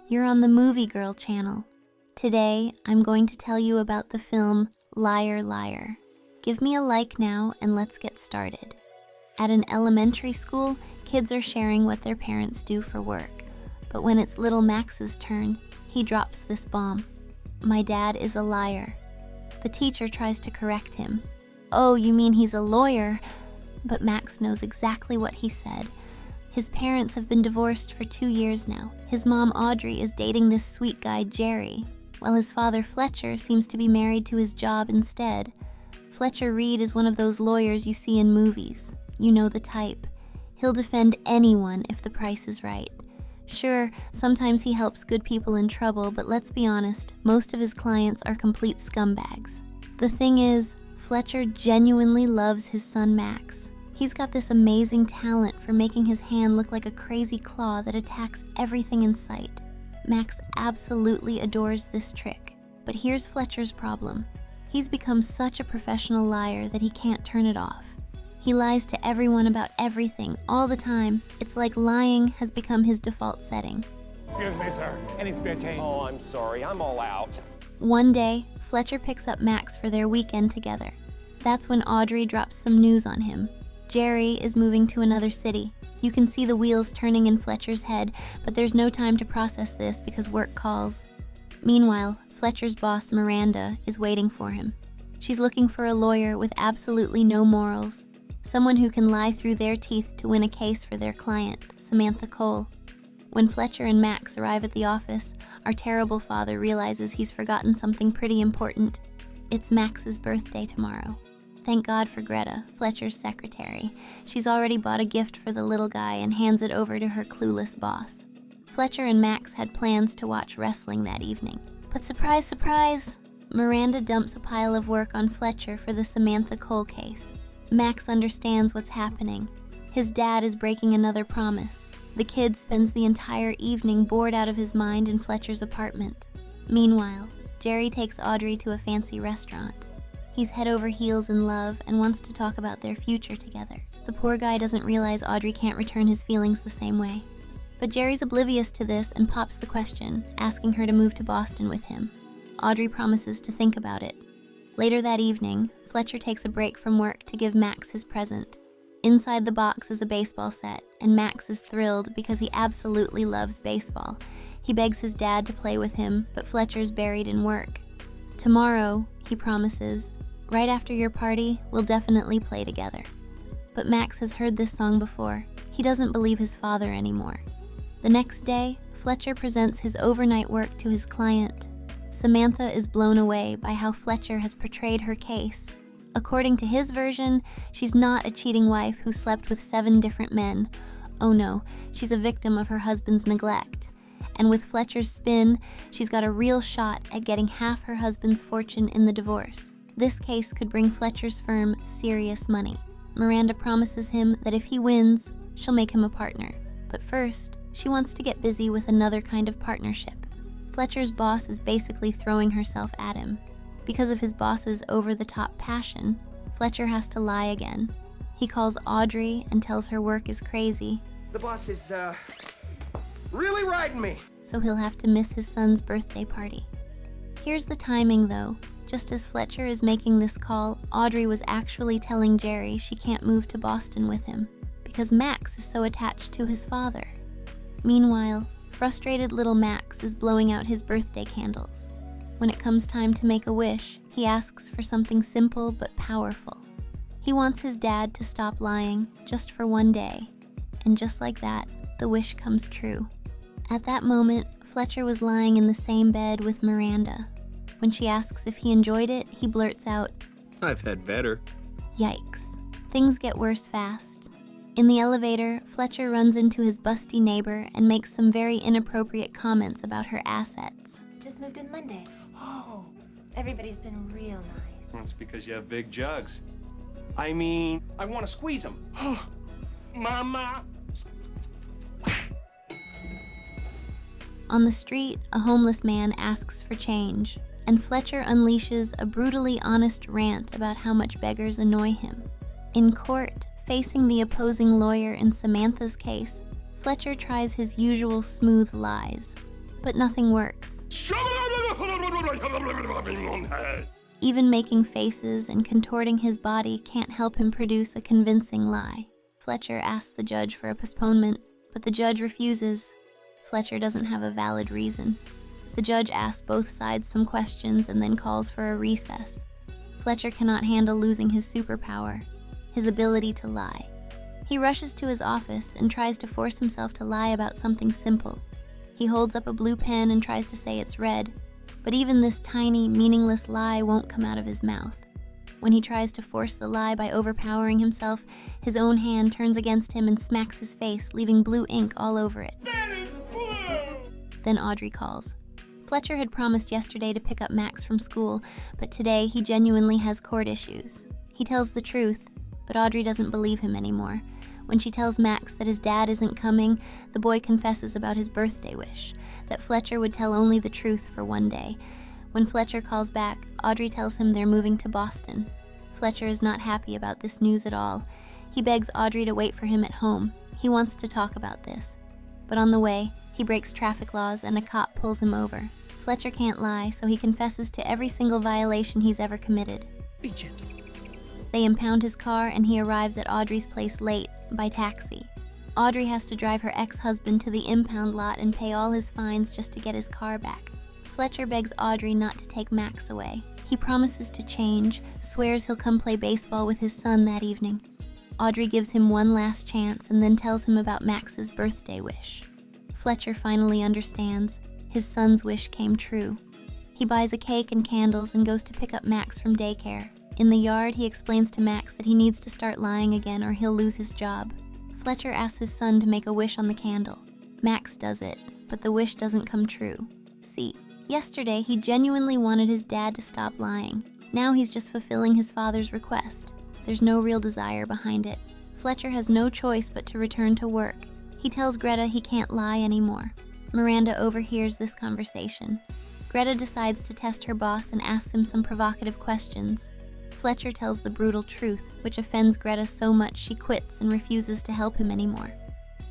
You're on the Movie Girl channel. Today, I'm going to tell you about the film Liar, Liar. Give me a like now and let's get started. At an elementary school, kids are sharing what their parents do for work. But when it's little Max's turn, he drops this bomb. My dad is a liar. The teacher tries to correct him. Oh, you mean he's a lawyer? But Max knows exactly what he said. His parents have been divorced for 2 years now. His mom, Audrey, is dating this sweet guy, Jerry, while his father, Fletcher, seems to be married to his job instead. Fletcher Reed is one of those lawyers you see in movies. You know the type. He'll defend anyone if the price is right. Sure, sometimes he helps good people in trouble, but let's be honest, most of his clients are complete scumbags. The thing is, Fletcher genuinely loves his son Max. He's got this amazing talent for making his hand look like a crazy claw that attacks everything in sight. Max absolutely adores this trick. But here's Fletcher's problem. He's become such a professional liar that he can't turn it off. He lies to everyone about everything, all the time. It's like lying has become his default setting. Excuse me, sir. Any spare change? Oh, I'm sorry. I'm all out. One day, Fletcher picks up Max for their weekend together. That's when Audrey drops some news on him. Jerry is moving to another city. You can see the wheels turning in Fletcher's head, but there's no time to process this because work calls. Meanwhile, Fletcher's boss, Miranda, is waiting for him. She's looking for a lawyer with absolutely no morals. Someone who can lie through their teeth to win a case for their client, Samantha Cole. When Fletcher and Max arrive at the office, our terrible father realizes he's forgotten something pretty important. It's Max's birthday tomorrow. Thank God for Greta, Fletcher's secretary. She's already bought a gift for the little guy and hands it over to her clueless boss. Fletcher and Max had plans to watch wrestling that evening. But surprise, surprise! Miranda dumps a pile of work on Fletcher for the Samantha Cole case. Max understands what's happening. His dad is breaking another promise. The kid spends the entire evening bored out of his mind in Fletcher's apartment. Meanwhile, Jerry takes Audrey to a fancy restaurant. He's head over heels in love and wants to talk about their future together. The poor guy doesn't realize Audrey can't return his feelings the same way. But Jerry's oblivious to this and pops the question, asking her to move to Boston with him. Audrey promises to think about it. Later that evening, Fletcher takes a break from work to give Max his present. Inside the box is a baseball set, and Max is thrilled because he absolutely loves baseball. He begs his dad to play with him, but Fletcher's buried in work. Tomorrow, he promises, right after your party, we'll definitely play together. But Max has heard this song before. He doesn't believe his father anymore. The next day, Fletcher presents his overnight work to his client. Samantha is blown away by how Fletcher has portrayed her case. According to his version, she's not a cheating wife who slept with 7 different men. Oh no, she's a victim of her husband's neglect. And with Fletcher's spin, she's got a real shot at getting half her husband's fortune in the divorce. This case could bring Fletcher's firm serious money. Miranda promises him that if he wins, she'll make him a partner. But first, she wants to get busy with another kind of partnership. Fletcher's boss is basically throwing herself at him. Because of his boss's over-the-top passion, Fletcher has to lie again. He calls Audrey and tells her work is crazy. The boss is, really riding me. So he'll have to miss his son's birthday party. Here's the timing though. Just as Fletcher is making this call, Audrey was actually telling Jerry she can't move to Boston with him because Max is so attached to his father. Meanwhile, frustrated little Max is blowing out his birthday candles. When it comes time to make a wish, he asks for something simple but powerful. He wants his dad to stop lying just for one day. And just like that, the wish comes true. At that moment, Fletcher was lying in the same bed with Miranda. When she asks if he enjoyed it, he blurts out, "I've had better." Yikes. Things get worse fast. In the elevator, Fletcher runs into his busty neighbor and makes some very inappropriate comments about her assets. Just moved in Monday. Oh. Everybody's been real nice. That's because you have big jugs. I mean, I want to squeeze them. Mama! On the street, a homeless man asks for change, and Fletcher unleashes a brutally honest rant about how much beggars annoy him. In court, facing the opposing lawyer in Samantha's case, Fletcher tries his usual smooth lies. but nothing works. Even making faces and contorting his body can't help him produce a convincing lie. Fletcher asks the judge for a postponement, but the judge refuses. Fletcher doesn't have a valid reason. The judge asks both sides some questions and then calls for a recess. Fletcher cannot handle losing his superpower, his ability to lie. He rushes to his office and tries to force himself to lie about something simple. He holds up a blue pen and tries to say it's red, but even this tiny, meaningless lie won't come out of his mouth. When he tries to force the lie by overpowering himself, his own hand turns against him and smacks his face, leaving blue ink all over it. That is blue! Then Audrey calls. Fletcher had promised yesterday to pick up Max from school, but today he genuinely has court issues. He tells the truth, but Audrey doesn't believe him anymore. When she tells Max that his dad isn't coming, the boy confesses about his birthday wish, that Fletcher would tell only the truth for one day. When Fletcher calls back, Audrey tells him they're moving to Boston. Fletcher is not happy about this news at all. He begs Audrey to wait for him at home. He wants to talk about this. But on the way, he breaks traffic laws and a cop pulls him over. Fletcher can't lie, so he confesses to every single violation he's ever committed. Be gentle. They impound his car and he arrives at Audrey's place late, by taxi. Audrey has to drive her ex-husband to the impound lot and pay all his fines just to get his car back. Fletcher begs Audrey not to take Max away. He promises to change, swears he'll come play baseball with his son that evening. Audrey gives him one last chance and then tells him about Max's birthday wish. Fletcher finally understands. His son's wish came true. He buys a cake and candles and goes to pick up Max from daycare. In the yard, he explains to Max that he needs to start lying again or he'll lose his job. Fletcher asks his son to make a wish on the candle. Max does it, but the wish doesn't come true. See, yesterday he genuinely wanted his dad to stop lying. Now he's just fulfilling his father's request. There's no real desire behind it. Fletcher has no choice but to return to work. He tells Greta he can't lie anymore. Miranda overhears this conversation. Greta decides to test her boss and asks him some provocative questions. Fletcher tells the brutal truth, which offends Greta so much she quits and refuses to help him anymore.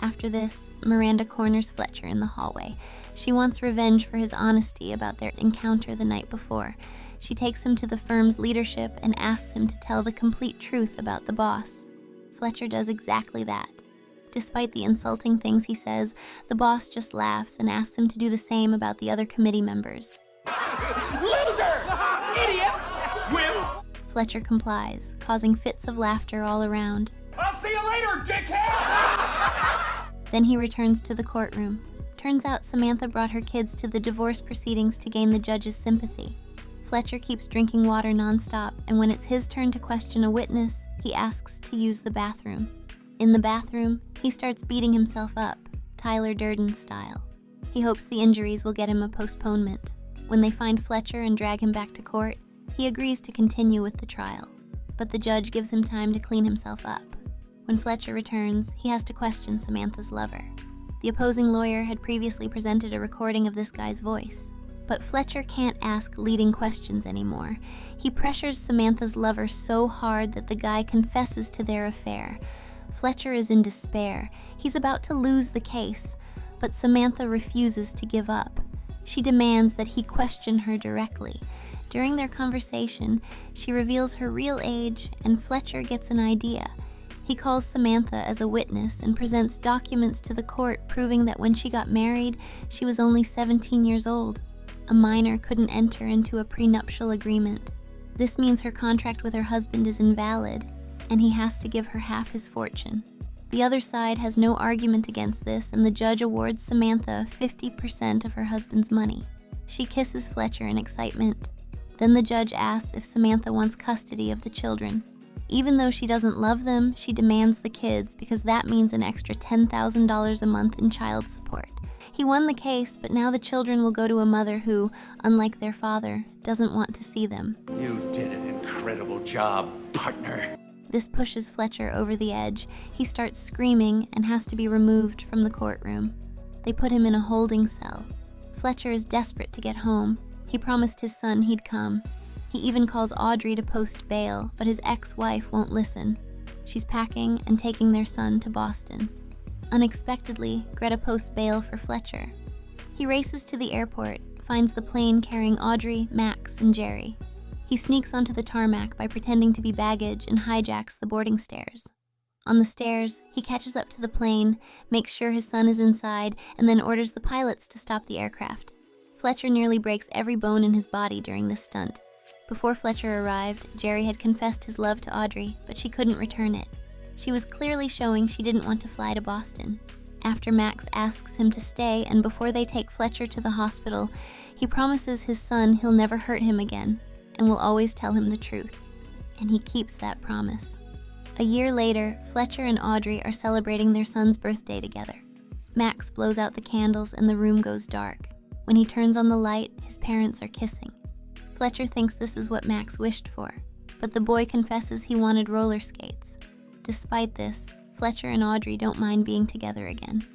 After this, Miranda corners Fletcher in the hallway. She wants revenge for his honesty about their encounter the night before. She takes him to the firm's leadership and asks him to tell the complete truth about the boss. Fletcher does exactly that. Despite the insulting things he says, the boss just laughs and asks him to do the same about the other committee members. Loser! Idiot! Wimp! Fletcher complies, causing fits of laughter all around. I'll see you later, dickhead! Then he returns to the courtroom. Turns out Samantha brought her kids to the divorce proceedings to gain the judge's sympathy. Fletcher keeps drinking water nonstop, and when it's his turn to question a witness, he asks to use the bathroom. In the bathroom, he starts beating himself up, Tyler Durden style. He hopes the injuries will get him a postponement. When they find Fletcher and drag him back to court, he agrees to continue with the trial, but the judge gives him time to clean himself up. When Fletcher returns, he has to question Samantha's lover. The opposing lawyer had previously presented a recording of this guy's voice, but Fletcher can't ask leading questions anymore. He pressures Samantha's lover so hard that the guy confesses to their affair. Fletcher is in despair. He's about to lose the case, but Samantha refuses to give up. She demands that he question her directly. During their conversation, she reveals her real age, and Fletcher gets an idea. He calls Samantha as a witness and presents documents to the court proving that when she got married, she was only 17 years old. A minor couldn't enter into a prenuptial agreement. This means her contract with her husband is invalid, and he has to give her half his fortune. The other side has no argument against this, and the judge awards Samantha 50% of her husband's money. She kisses Fletcher in excitement. Then the judge asks if Samantha wants custody of the children. Even though she doesn't love them, she demands the kids because that means an extra $10,000 a month in child support. He won the case, but now the children will go to a mother who, unlike their father, doesn't want to see them. You did an incredible job, partner. This pushes Fletcher over the edge. He starts screaming and has to be removed from the courtroom. They put him in a holding cell. Fletcher is desperate to get home. He promised his son he'd come. He even calls Audrey to post bail, but his ex-wife won't listen. She's packing and taking their son to Boston. Unexpectedly, Greta posts bail for Fletcher. He races to the airport, finds the plane carrying Audrey, Max, and Jerry. He sneaks onto the tarmac by pretending to be baggage and hijacks the boarding stairs. On the stairs, he catches up to the plane, makes sure his son is inside, and then orders the pilots to stop the aircraft. Fletcher nearly breaks every bone in his body during this stunt. Before Fletcher arrived, Jerry had confessed his love to Audrey, but she couldn't return it. She was clearly showing she didn't want to fly to Boston. After Max asks him to stay and before they take Fletcher to the hospital, he promises his son he'll never hurt him again and will always tell him the truth. And he keeps that promise. A year later, Fletcher and Audrey are celebrating their son's birthday together. Max blows out the candles and the room goes dark. When he turns on the light, his parents are kissing. Fletcher thinks this is what Max wished for, but the boy confesses he wanted roller skates. Despite this, Fletcher and Audrey don't mind being together again.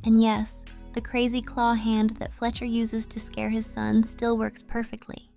And yes, the crazy claw hand that Fletcher uses to scare his son still works perfectly.